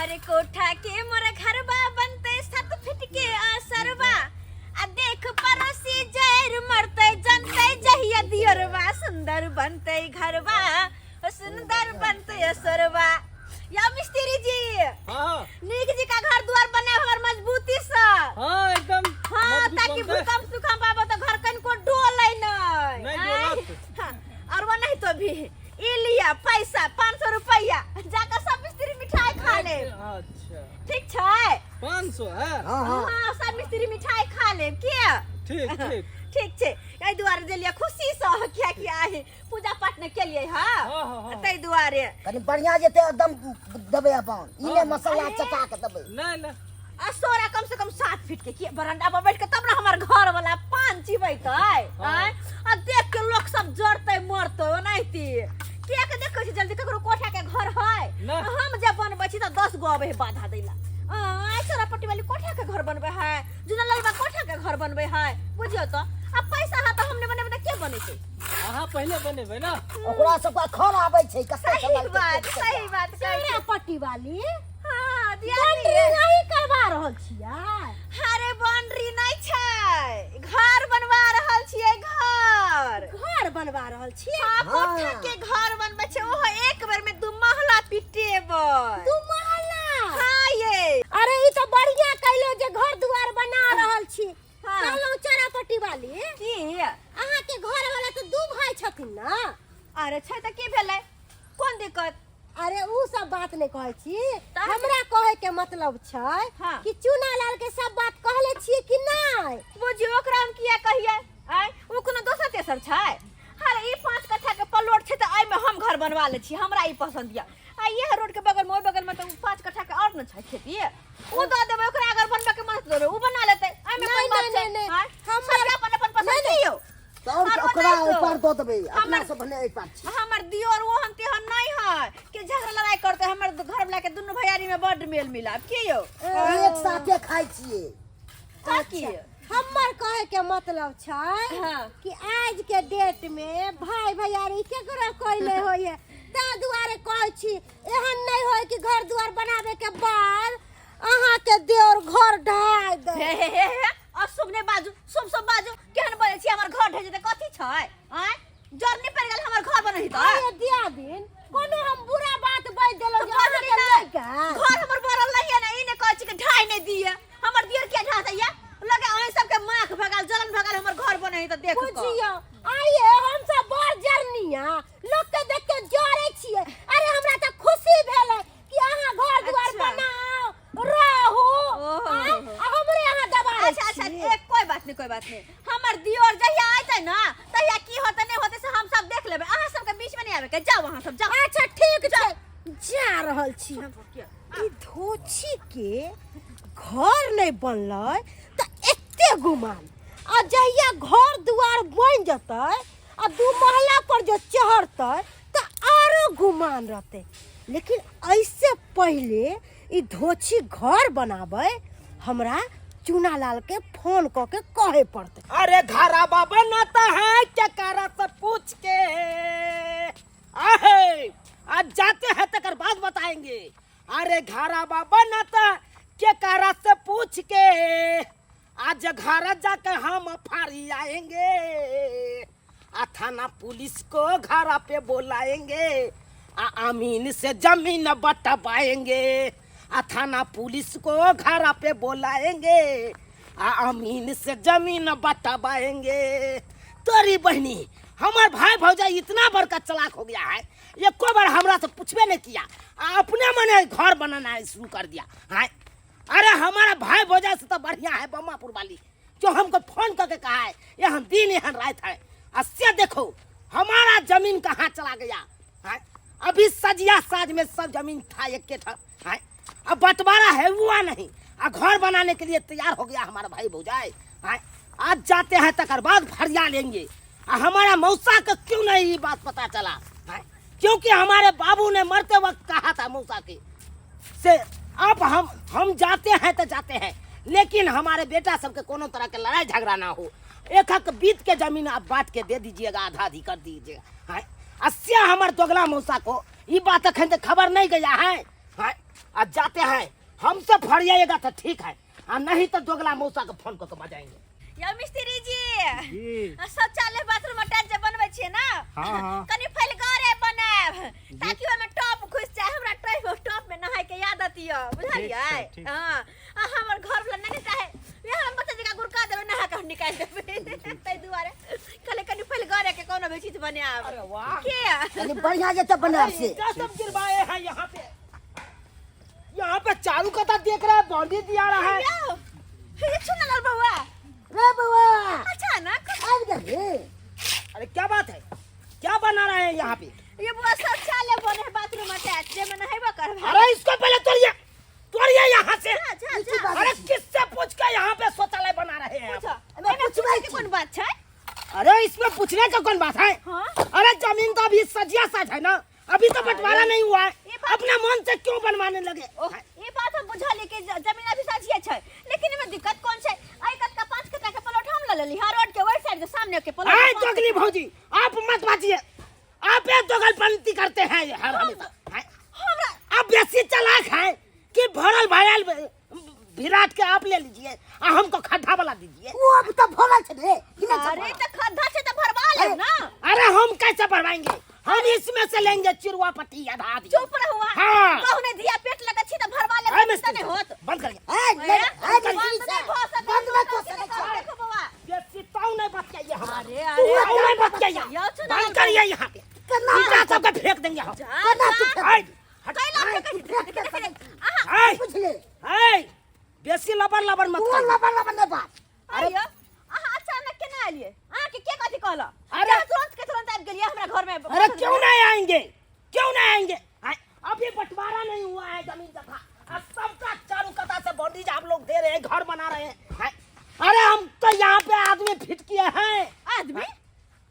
हरे कोठा के मोर घरबा बनते 7 फीट के असरबा आ देख पड़ोसी जैर मरते जनते जहिया दियरबा सुंदर बनते घरबा सुंदर बनते असरबा। या मिस्त्री जी हाँ नीक जी का घर द्वार बने हमर मजबूती से हाँ एकदम हाँ ताकि भूकंप सुकंप आवे तो घर कन को डोले नहीं डोलत। हाँ, और वो नहीं तो भी ई लिया पैसा 500 रुपया जाकर सब मिस्त्री मिठाई खा ले। अच्छा ठीक छै 500 है हाँ सब मिस्त्री मिठाई खा ले क्या ठीक ठीक ठीक छै एहि दुआरे देलिए खुशी से क्या किया है पूजा पाठ ने के लिए हां हाँ। तै दुआरे कनी बढ़िया जेते एकदम दबे अपन इने मसाला चटा के दबे नहीं नहीं असोरा कम से कम 7 फीट के बरंडा पर बैठ के तब ना हमर घर वाला पान चिबैतै आ देख के लोग सब जरतै मरतै ओनाइती के देखै छी जल्दी ककरो कोठा के घर है हम जब बनबै छी त 10 गो आबै है बाधा दैला ऐसा पट्टी वाली कोठा के घर बनबै है जुना ललबा कोठा के घर बनबै है बुझियो तो अब पैसा है तो हमने बने के बनेतै हाँ पहले बनेबे ना ओकरा सब का खर आबै छै कते सही बात सोना पट्टी वाली हां दिया नहीं करवा रहल छियै अरे बाउंड्री नहीं छै घर बनवा रहल छियै घर बनवा रहल छियै हाँ कोठा के घर बनबै छै ओहो एक बेर में 2 महला पिटेबै 2 महला हाँ ये अरे ई तो बढ़िया कैलो जे घर दुआर बना रहल छी हाँ। कहलौं चरापट्टी वाली की अहाँ के घर वाला तो 2 भाई छथिन ना अरे छै त की भेलै कोन दिक्कत अरे उ सब बात नहीं कहै छी तब? हमरा कहे के मतलब छै हाँ। कि चूना लाल के सब बात कहले छियै कि नहीं बुझियो ओकरा हम किया कहिए आय उ कोनो दोसर तेसर छै अरे ई 5 कट्ठा के प्लॉट छै त आई में हम घर बनवा ले छी हमरा ई पसंद या आ ये रोड के बगल में ओइ बगल में त 5 कट्ठा के और न छै खेती उ द देबै ओकरा अगर बनबे के मन करे उ बना लेतै आई में कोई बात छै नहीं, आय हम सब अपन अपन पसंद दियो और ओकरा ऊपर दो दबे अपना सब बने एक पार छी हमर दियोर ओहन तेहन नहीं है कि झगड़ा लड़ाई करते हमर घर वाला के दुनु भैयारी में बड़ मेल मिलाप के यो एक साथे खाइ छिए ताकि हमर कहे के मतलब छै हाँ। कि आज के डेट में भाई भैयारी केकरा कइले होय ता दुआरे कहै छी एहन नहीं होय कि घर दुआर बनावे के बाद अहाँ के देवर घर ढाई दे हे और सुमने बाजू सब बाजू केहन बोले छी हमर घर ढे जेते कथि छै आय जरनी पड़ गेल हमर घर बनहि त अरे दिया दिन कोनो हम बुरा बात बाज देलो जे अहाँ के लइका घर हमर बनल नहीं है ना ई ने कहै छी कि ढाई नहीं दिए हमर दियर के ढा दैया लगे ओइ सब के माख भगाल जलन भगाल हमर घर बनहि त देख बुझियो आइए हम सब बड़ जरनिया लोग के देख के जरे छिए अरे हमरा त खुशी भेले कि अहाँ घर दुआर अच्छा। बनाओ रहू ओहो। हमरे यहाँ दबा अच्छा एक कोई बात नहीं हमर दियोर जहिया आइते ना तहिया की होते नहीं होते से हम सब देख लेबे अहाँ सब के बीच में नहीं आवे के जाओ वहां सब जाओ अच्छा ठीक छै जा रहल छी ई धोछी के घर नहीं बनलै त एते गुमान आ जहिया घर दुआर बन जतै आ 2 महला पर जो चढ़तै त आरो गुमान रहतै लेकिन ऐसे पहले ई धोछी घर बनाबै हमरा चूना लाल के फोन क के कहे पड़ते अरे घरा बाबा नाता है क्या करा सब पूछ के आहे आज जाते हैं तकर बाद बताएंगे अरे घरा बाबा नाता क्या करा से पूछ के आज घर जाके हम फाड़ी आएंगे आ थाना पुलिस को घर पे बुलाएंगे आ अमीन से जमीन बटवाएंगे आ थाना पुलिस को घर पे बुलाएंगे आ अमीन से जमीन बटवाएंगे। तोरी बहनी हमार भाई भौजाई इतना बड़का चलाक हो गया है एको बार हमरा से पूछबे नहीं किया अपने मने घर बनाना शुरू कर दिया है। अरे हमारा भाई भौजाई से तो बढ़िया है बम्मापुर वाली जो हमको फोन करके कहा है यहाँ दिन यहाँ रात है अस्या देखो हमारा जमीन कहाँ चला गया है अभी सजिया साज में सब जमीन था एक के है अब बंटवारा है हुआ नहीं घर बनाने के लिए तैयार हो गया हमारा भाई भौजाई है आज जाते हैं तकर बाद फरिया लेंगे हमारा मौसा का क्यों नहीं ये बात पता चला है क्योंकि हमारे बाबू ने मरते वक्त कहा था मौसा के से अब हम जाते हैं तो जाते हैं लेकिन हमारे बेटा सबके कोनो तरह के लड़ाई झगड़ा ना हो एक हक बीत के जमीन आप बांट के दे दीजिएगा आधा आधी कर दीजिएगा है अस्या हमारे दोगला मौसा को ये बात अखन तक खबर नहीं गया है आज जाते हैं, हमसे फरियाएगा तो ठीक है, और नहीं तो दोगला मौसा को फोन करके बजाएंगे। या मिस्त्री जी जी। शौचालय बाथरूम अटैच जे बनबै छियै ना, हाँ, हाँ। कनी फैलगारे बनाएब ताकि ओमे टॉप घुस जाए, हमरा टॉप में नहाय के याद आतिय, बुझलियै? ठीक छै, ठीक। हां आ हमर घर वाला नहीं चाहे ये हम बच्चा जगह गुरका देबै, नहा के निकाल देबै तै दुआरे कले कनी फैलगारे के कोनो भी चीज बनाएब। अरे वाह, के यानी बढ़िया जैसे बनार से क्या सब गिरवाए हैं यहाँ पे? यहाँ पे चारू कता देख रहा है, बाउंड्री दिया रहा है। ये सुन लाल बउआ, रे बउआ अचानक आब गए। अरे क्या बात है, क्या बना रहे हैं यहाँ पे? ये बुआ शौचालय बने बाथरूम अटैच जे में नहाइबा करबा। अरे इसको पहले तोड़िए यहाँ से। अच्छा अरे किससे पूछ के यहाँ पे शौचालय बना रहे हैं आप? पूछो मैं पूछबै कि कोन बात छै? अरे इसमें पूछने का कौन बात है? हाँ? अरे जमीन तो अभी सजिया साज है ना, अभी तो बंटवारा नहीं हुआ है, ये बात- अपने मन से क्यों बनवाने लगे? ये बात हम बुझलिए कि जमीन अभी साझिए छै, लेकिन एमे दिक्कत कोन छै? आई कत का 5 कट्ठा के प्लॉट हम ले लेली, हर रोड के ओइ साइड के सामने के प्लॉट। आए दोगली भौजी, आप मत बाजिए, आप ये दोगलपंती करते हैं हर हमेशा। हैं? हमरा आप बेसी चालाक हैं कि भरल भरल विराट के आप ले लीजिए और हमको खड्डा वाला दीजिए। वो अब तो भरल छै रे, कि नहीं अरे त खड्डा से त भरवा ले ना। अरे हम कैसे भरवाएंगे? हम इसमें से लेंगे चिरुआ पट्टी आधा आधी। चुप रहुआ। हाँ। कहने दिया पेट लगा छी त भरवा ले, अरे त नहीं होत। बंद करिए। बंद नहीं हो सकता। बंद नहीं हो सकता। देखो बउआ। बेसी ताऊ नहीं बच जाइए हमारे। अरे ताऊ नहीं बच जाइए। यो सुना बंद करिए यहाँ पे। ईटा सबके फेंक देंगे हम। आए, हट। कैला के आए, पूछ ले आए, बेसी लबर लबर मत तू करिए। लबा लबा नहीं बात। अरे अहाँ अचानक केना एलिए? अहाँ के कथि कहला? अरे- तुरंत आबि गेलिए हमरा घर में। अरे क्यों नहीं आएंगे, क्यों नहीं आएंगे? आए, अभी बंटवारा नहीं हुआ है जमीन जगह, अब सबका चारों कता से बाउंड्री आप लोग दे रहे हैं, घर बना रहे हैं। आए, अरे हम तो यहाँ पे आदमी फिट किए हैं। आदमी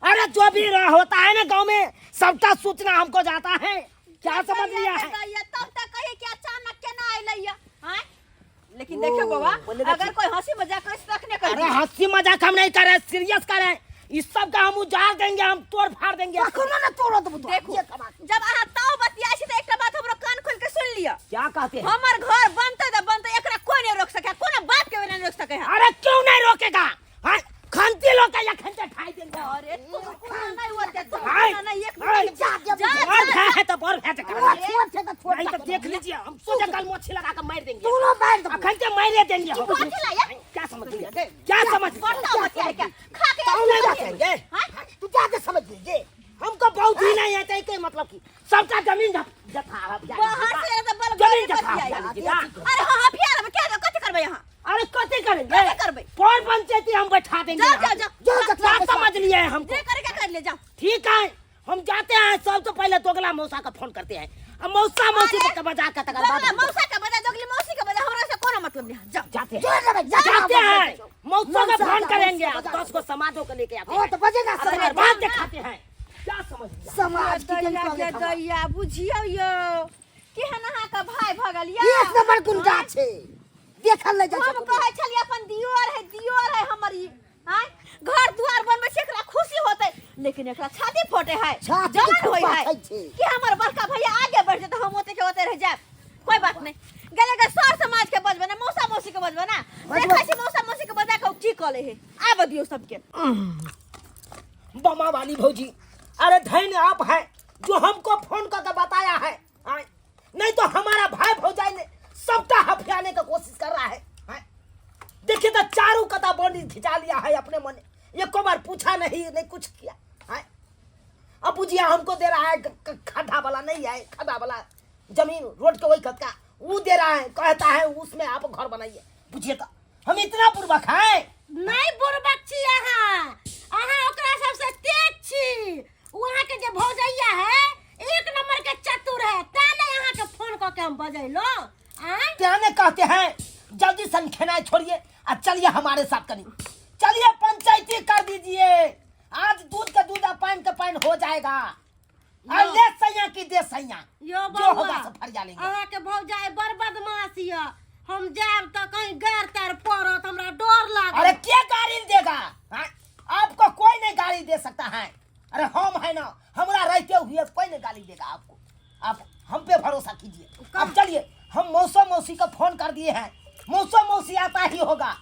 अरे जो भी होता है ना गांव में, सबका सूचना हमको जाता है। क्या समझ लिया है? तब तक कही कि अचानक केना आइलैया? हैं? लेकिन देखियो बाबा, अगर कोई हंसी मजाक कर रखने कर अरे हंसी मजाक हम नहीं कर रहे, सीरियस कर रहे हैं। इस सब का हम उजाड़ देंगे, हम तोड़ फाड़ देंगे। कोनो ना तोड़ो तो देखो जब अहाँ ताव बतियाई छी त एकटा बात हमरो कान खोल के सुन लिया। क्या कहते हैं? हमर घर बनते त बनते, एकरा कोई नहीं रोक सके, कोनो बात के नहीं रोक सके है। अरे क्यों नहीं रोकेगा? हाँ? खंती लोग का या खंते ठाई देंगे। अरे तू कोना नहीं होते, तू हाय, कोना नहीं, एक हाय, मिनट जा और है तो और है तो कर वो लीजिए। छोड़ से तो छोड़ नहीं तो देख लीजिए, हम सोचे कल मोछी लगा कर मार देंगे। तू लो मार दो। खंते मारे देंगे हम। कौन खिलाया? क्या समझ लिया? क्या समझ लिया? पड़ता होती है क्या? खा के ताऊ नहीं बचेंगे। हाँ? तू जाके समझ लीजिए, हमको बहुत ही नहीं आता है, कोई मतलब की सबका जमीन जथा बाहर से तो बल जमीन बल जथा बतियाई। लीजिएगा। अरे हाँ फिर क्या कथि करबै यहाँ? अरे कते करेंगे? क्या करबै? पौर पंचायती हम बैठा देंगे। जाओ, यहाँ। जाओ, जाओ। क्या समझ लिए हैं हमको? जे करे क्या कर ले जाओ। ठीक है, हम जाते हैं। सब तो पहले दोगला मौसा का फोन करते हैं, अब मौसा मौसी अरे, को बजा के तकर दोगला बाद मौसा का बजा, दोगली मौसी का बजा, हमरा से कोनो मतलब नहीं है। जाओ। जाते हैं। जोर लगे जाते हैं, मौसा का मौसा फोन का, करेंगे, मौसा का। 10 को समाजों को लेके आते वो हैं, तो बजेगा तकर समाज बाद दिखाते हैं। क्या समझ लिया? समाज की दैया जन के दैया बुझियो यो केहन अहाँ का भाई भगल या। एक नंबर गुंडा छे, देखल ले जा हम कहै छलिए अपन दियोर है हमर ई। हैं? घर दुआर बनबै छै, एकरा खुशी होतै, लेकिन एकरा छाती फोटे है, छाती जलन के होय फुफा है खाइ छै। कि हमर बड़का भैया आगे बढ़ जेतै, हम ओते के ओते रह जाब। कोई बात नहीं, गेले के सर समाज के बजबे ना, मौसा मौसी के बजबे ना। देखै छी मौसा मौसी के बजा के की कले है। आब दियो सबके। बमा वाली भौजी, अरे धन्य आप है जो हमको फोन करके बताया है। आए, नहीं तो हमारा भाई भौजाई ने सबका हफियाने की कोशिश कर रहा है। आए, देखिए तो चारों कता बॉडी खिंचा लिया है अपने मन, एक बार पूछा नहीं कुछ किया। आए, अब बुझिया हमको दे रहा है खड्डा वाला नहीं है, खड्डा वाला जमीन रोड के वही खत का वो दे रहा है, कहता है उसमें आप घर बनाइए। बुझिए तो हम इतना पूर्वक हैं। नहीं बुरबक छी अहाँ ओकरा सबसे तेज छी। वहाँ के जे भौजैया है एक नंबर के चतुर है, ताने यहाँ के फोन करके हम बजैलो। आय क्या ने कहते हैं जल्दी संखेना छोड़िए और चलिए हमारे साथ करी, चलिए पंचायती कर दीजिए। आज दूध का दूध और पान का पान हो जाएगा। और ले सैया की दे सैया, यो जो होगा सब फरिया लेंगे। अहाँ के भौजाई बड़ बदमाश ये, हम जाब तो कहीं गैर तार पड़त, हमरा डर लागे। अरे क्या गाड़ी देगा? हाँ? आपको कोई नहीं गाड़ी दे सकता है। अरे हम है ना, हमारा रहते हुए कोई नहीं गाड़ी देगा आपको। आप हम पे भरोसा कीजिए। अब चलिए हम मौसा मौसी को फोन कर दिए हैं। मौसा मौसी आता ही होगा।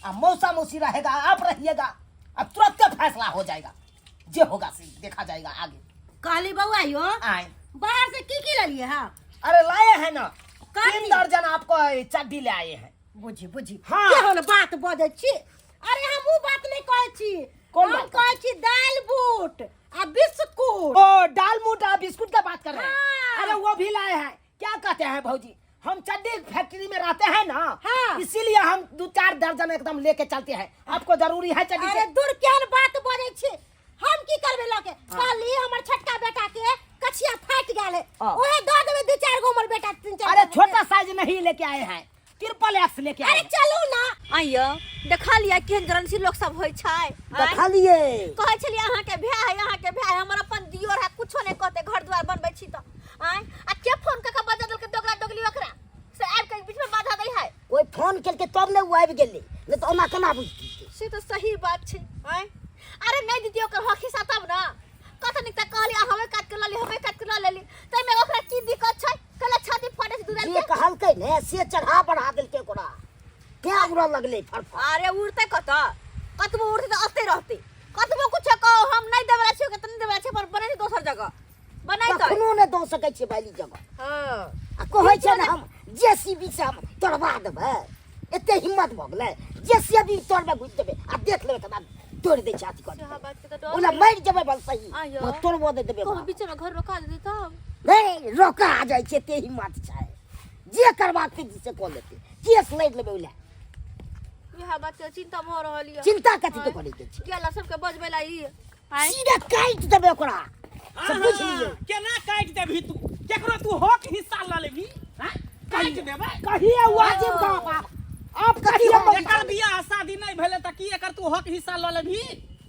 अब मौसा मौसी रहेगा, आप रहिएगा। अब तुरंत फैसला हो जाएगा। जो होगा देखा जाएगा आगे। काली बउआ यो आए। बाहर से की ले लिए हा? अरे लाए हैं ना, का 3 दर्जन आपको चड्डी ले आए हैं। बुझी बुझी हाँ। के होल बात बजै छी? अरे हम वो बात नहीं कहै छी। कौन हम बात? कहै छी दाल बूट आ बिस्कुट। ओ दाल मूट और बिस्कुट का बात कर रहे हैं। हाँ। अरे वो भी लाए हैं। क्या कहते हैं भौजी, हम चड्डी फैक्ट्री में रहते हैं ना, हाँ। इसीलिए हम 2-4 दर्जन एकदम लेके चलते हैं। आपको जरूरी है चड्डी? अरे दूर केहन बात बजै छी? हम की करबे लके? काली हमर छोटका बेटा के कछिया फाट गेले, हाँ। ओहे दऽ देबे 2-4 गो हमर बेटा 3-4। अरे छोटा साइज नहीं लेके आए हैं, ट्रिपल एक्स लेके आए अरे हैं। चलू ना। आइयो देखा लिया केहन जरनसी लोग सब होय छै। देखा लिए। कहै छलिए अहाँ के भाई है, अहाँ के भाई हमर अपन दियोर है, कुछो नहीं कहते घर द्वार बनबै छी त। आय आ के फोन क के बजा देलके दोगला दोगली ओकरा से आब के बीच में बाधा दै है। कोई फोन करके तब ने वो आबि गेलै, नहीं तो ओना केना बुझती? से तो सही बात छै। आय अरे नहीं दीदी ओकर हक हिस्सा तब ना कत निक त कहली हमें काट के लली, हमें काट के ल लेली, तै में ओकरा की दिक्कत छै? कला छाती फाटे से दूध जे कहलकै ने से चढ़ा बढ़ा देलकै ओकरा। क्या उड़ा लगलै फरफर। अरे उड़ते कतबो उड़ते तो अते रहते। कतबो कुछ कहो हम नहीं देवला छी, कत नहीं देवला छी, पर बने दोसर जगह बनाई त। कखनो ने दऽ सकै छियै वाली जगह। हां आ कहै छै ने हम जेसीबी से हम तोड़वा देबै, एते हिम्मत भऽ गेलै। जेसीबी तोड़बै घुसि देबै आ देख लेबै तब तोड़ दै छाती कर। यह बात के तो डर ओला मारि जेबै बल सही। आयो। मैं तोड़बो दे देबै। कहो बीच में घर रोका दे तब। नहीं रोका आ जाइ छै, एते हिम्मत छै। जे करबाक छै से कऽ लेतै, केस लड़ि लेबै ओला। यह बात के चिंता भ रहल ये। चिंता कथी के करै के छै? गेला सबके बजबै ला ई। आय सीधा काटि देबै ओकरा। से बुझ लियौ। केना काट देबही तू? केकरो तू हक हिस्सा ल लेबही? हां काट देबै। कहिए वाजिब बाप। आप कहिए एकर बियाह शादी नहीं भेले त की एकर तू हक हिस्सा ल लेबही?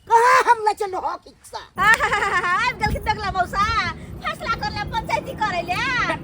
कहाँ हम ले चलो हक हिस्सा? आब गेल कि दोगला मौसा फैसला कर ले, पंचायती करे ले।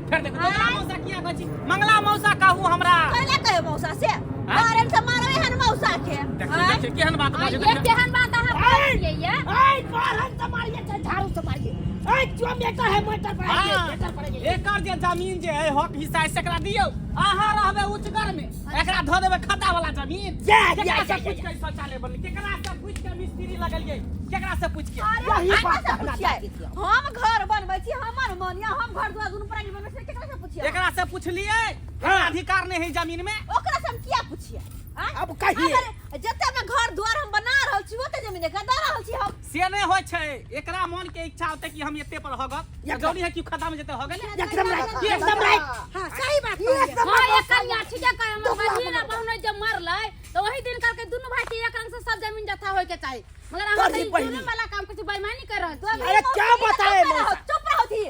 फेर देखो मंगला मौसा किया कहै छी? मंगला मौसा कहू हमरा। कहले कहे मौसा से अरे से मारो एहन मौसा के। देखिए केहन बात बाजै ये केहन बात अहाँ बोलिए ये? ऐ बारहन से मारिए चाहे झाड़ू से मारिए। ऐ जो बेटा है मोटर पर आइए, मोटर पर आइए। एकर जे जमीन जे है हक हिस्सा है सेकरा दियौ। अहाँ रहबे उच्चगर में, एकरा ध देबे खड्डा वाला जमीन। केकरा से पूछ के शौचालय बनलै? केकरा से पूछ के मिस्त्री लगलिए? केकरा से पूछ के? यही बात से कहना पूछिए। चाहती थी। हम घर बनबै छी, हमर मन या हम घर दुआर दुनू प्राणी बनबै छी, केकरा से पूछिए? एकरा से पूछलिए? हाँ। अधिकार नहीं है जमीन में? ओकरा से हम किया पूछिए? आय? अब कहिए। अगर जते में घर दुआर हम बना रहल छी ओते जमीन के दे रहल छी हम। से नहीं होय छै। एकरा मन के इच्छा होते कि हम एते पर हगब। जरूरी है कि खड्डा में जेते हगल। एकदम राइट, एकदम राइट। हां सही बात कहलिए। हां एकर या ठीके कहे हमर बहिन ना बहुने जब मरलै तो वही दिन करके दुनु भाई के एक रंग से सब जमीन जथा होय के चाही, मगर हम करही पड़ी। दुनु वाला काम कुछ बेईमानी कर रहल छी। अरे क्या बताए मौसा? चुप रहो थी।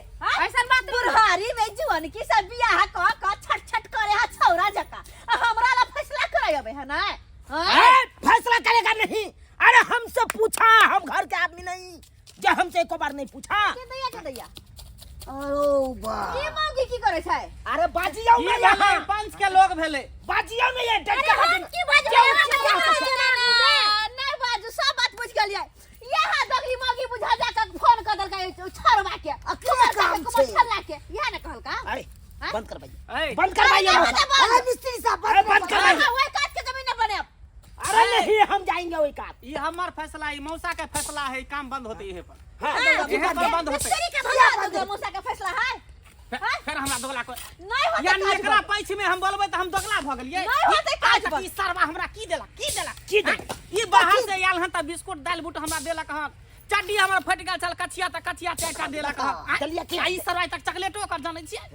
ऐसन बात नहीं। बुढ़ारी में जुआन की सब बियाह क छट छट करे हा छौरा जका हमरा ला फैसला करायबे है ना? ऐ फैसला करेगा नहीं। अरे हमसे पूछा, हम घर के आदमी नहीं। जो हमसे एक बार नहीं पूछा। के दैया अरो बा। की मौगी की करे छै? अरे बाजियो ई में भेलै यहाँ, पंच के लोग भेले। बाजियो में ये डट अरे के हम की बाजबै? नहीं बाजू, सब बात बुझ गेलियै। यहाँ दगली मौगी बुझा जाके फोन कर देलकै छौरवा के। अकेले काम छै। छल्ला के यह ने कहलका। अरे बंद कर भाई, ए बंद कर भाई। अरे मिस्त्री साहब अरे बंद कर भाई। वही काट के जमीन न बने। अरे नहीं, हम जाएंगे वही काट। ई हमर फैसला है, मौसा के फैसला है, काम बंद होते यहीं पर। हाँ, यहीं पर बंद होते। मिस्त्री के भगा दो, मौसा का फैसला है। फिर हमरा दोगला को नहीं होते यानी काज एकरा बंद। पैछ में हम बोलबै त हम दोगला भ गेलियै। नहीं होते काज आज बंद। ई सरवा हमरा की देलक? की देलक? की देलक? ई बाहर से आयल हन त बिस्कुट दाल बूट हमरा देलक हन। चड्डी हमर फट गेल छल, कचिया त कचिया चाटा देलक हन। चलिए, की? ई सरवा तक चॉकलेटो कर जानै छियै?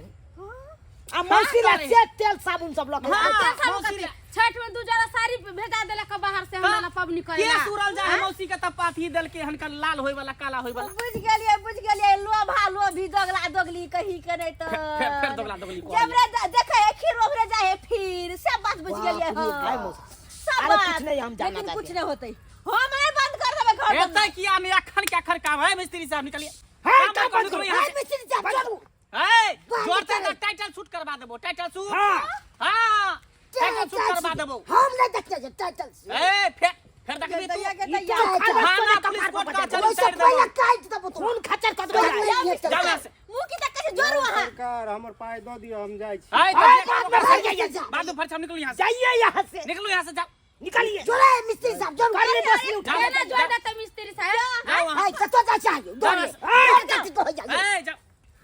आ मौसी ला से तेल साबुन सब लग हाँ। सब मौसी करते। छठ में दू जरा साड़ी भेजा देलक बाहर से हमरा ला पबनी के करेला। सुरल जाय मौसी के त पाथी देलके हन का लाल होय वाला काला होय वाला। बुझ गेलिए लोभा लोभी दोगला दोगली कही के नहीं तो फिर दोगला दोगली को जब रे देखे खीर ओभरे जाए फिर सब बात बुझ गेलिए। हाय मौसा। सब अरे बात कुछ नहीं, हम जानना लेकिन कुछ चाहते नहीं होते। हम ये बंद कर देबे घर एतै बनना। किया ने अखन के अखन काम है? मिस्त्री साहब निकलिए। हाँ, काम काम कर बंद करो करो। यहाँ हाय से। मिस्त्री साहब चलू। ए जोरते ना टाइटल शूट करवा देबो, टाइटल शूट। हाँ। हां टाइटल शूट करवा देबो। हम नहीं देखते जे टाइटल से। ए फिर देखबी तू। दैया के ई दैया। तो खाना थाना का पुलिस पार कोर्ट पर का बैठे। चल वैसे साइड पहले देबो। काट देबो तो। खून खचर कर दो। जाओ यहाँ से। मुंह की तक कैसे जोरू वहां सरकार हमर पाय दो दियो हम जाय छी आय बादू फरछम निकलो यहाँ से जाइए यहाँ से निकलो यहाँ से जाओ निकलिए जोड़े मिस्त्री साहब जोड़ कर ले बस नहीं उठा ये ना जोड़ देते मिस्त्री साहब जाओ वहाँ हाय तो चाहिए दौड़ ले तो हो जाए ए जाओ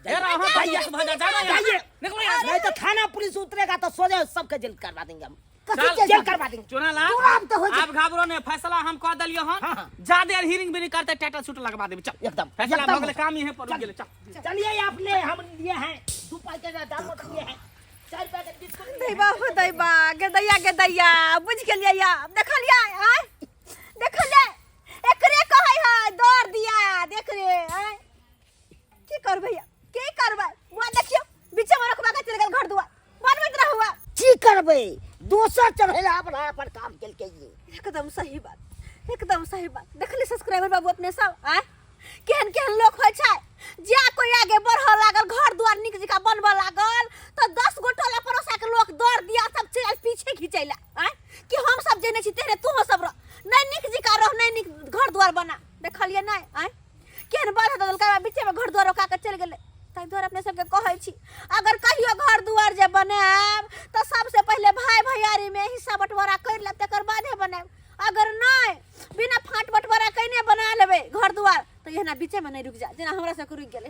जरा वहाँ भैया भजा जाओ ना यहाँ जाइए। निकलो यहाँ से नहीं तो थाना पुलिस उतरेगा तो सोचे सबके जेल करवा देंगे हम चल, जेल करवा देंगे चुना ला चुनाव तो हो जाए। आप घाबरो ने फैसला हम कह दिलियो हन हाँ, हाँ। ज्यादा हियरिंग भी नहीं करते टाइटल शूट लगवा देबे चल एकदम फैसला एकदम। हो गेले काम यहीं पर रुक गेले चल चलिए आपने हम लिए हैं 2 पैकेट का दाम दिए हैं 4 पैकेट बिस्कुट लिए हैं। दैबा हो दैबा के दैया बुझ गेलियै या देखलियै आय देखलियै एकरे कहै है दौड़ दिया देख रे आय की करबै की करबै बुआ देखियो बीचे में रखबा के चल गेल घर दुआर बनबैत रहुआ की करबे दोसर चढ़ेला अपना अपन काम केल के ये एकदम सही बात देखली सब्सक्राइबर बाबू अपने सब आय केहन केहन लोग होय छै जे कोई आगे बढ़ऽ लागल घर दुआर निक जका बनबऽ लागल तो 10 गो टोला पड़ोसा के लोग दौड़ दिया सब चल पीछे खिचैला आय कि हम सब जेने छी तेरे तू सब रह नहीं निक जका रह नहीं निक घर दुआर बना देखलिए नहीं आय केहन बात दल का बीचे में घर दुआर रोका के चल गेले ताई दुआर अपने सबके कहै छी अगर कहियो घर दुआर जे बनाएब तो सबसे पहले भाई भैयारी में हिस्सा बंटवारा कर लेब तकर बादे बनाएब अगर नहीं बिना फाट बंटवारा कइने बना लेबे घर दुआर तो एहना बीचे में नहीं रुक जा जेना हमरा से रुक गेले